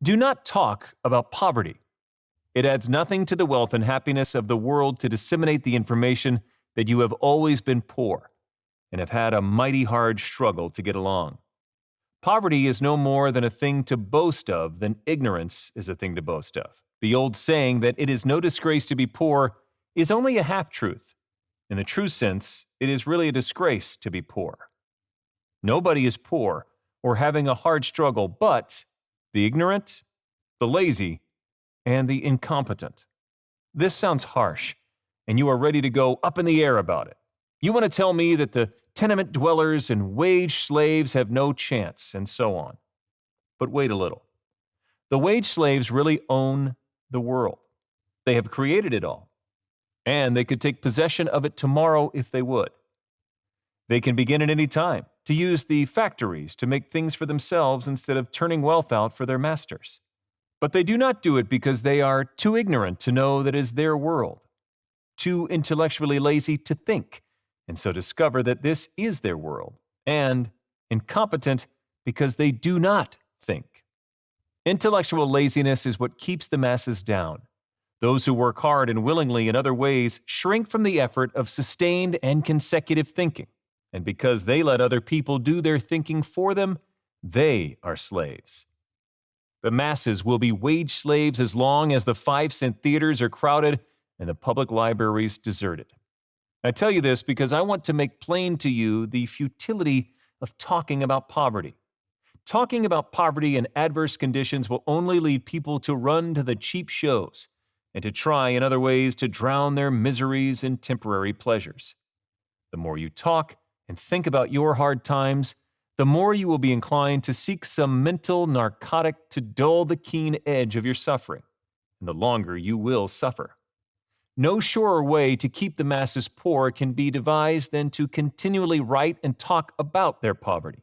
Do not talk about poverty. It adds nothing to the wealth and happiness of the world to disseminate the information that you have always been poor and have had a mighty hard struggle to get along. Poverty is no more than a thing to boast of than ignorance is a thing to boast of. The old saying that it is no disgrace to be poor is only a half-truth. In the true sense, it is really a disgrace to be poor. Nobody is poor or having a hard struggle but the ignorant, the lazy, and the incompetent. This sounds harsh, and you are ready to go up in the air about it. You want to tell me that the tenement dwellers and wage slaves have no chance, and so on. But wait a little. The wage slaves really own the world. They have created it all, and they could take possession of it tomorrow if they would. They can begin at any time to use the factories to make things for themselves instead of turning wealth out for their masters. But they do not do it because they are too ignorant to know that it is their world, too intellectually lazy to think, and so discover that this is their world, and incompetent because they do not think. Intellectual laziness is what keeps the masses down. Those who work hard and willingly in other ways shrink from the effort of sustained and consecutive thinking, and because they let other people do their thinking for them, they are slaves. The masses will be wage slaves as long as the 5-cent theaters are crowded and the public libraries deserted. I tell you this because I want to make plain to you the futility of talking about poverty. Talking about poverty and adverse conditions will only lead people to run to the cheap shows and to try in other ways to drown their miseries in temporary pleasures. The more you talk and think about your hard times, the more you will be inclined to seek some mental narcotic to dull the keen edge of your suffering, and the longer you will suffer. No surer way to keep the masses poor can be devised than to continually write and talk about their poverty.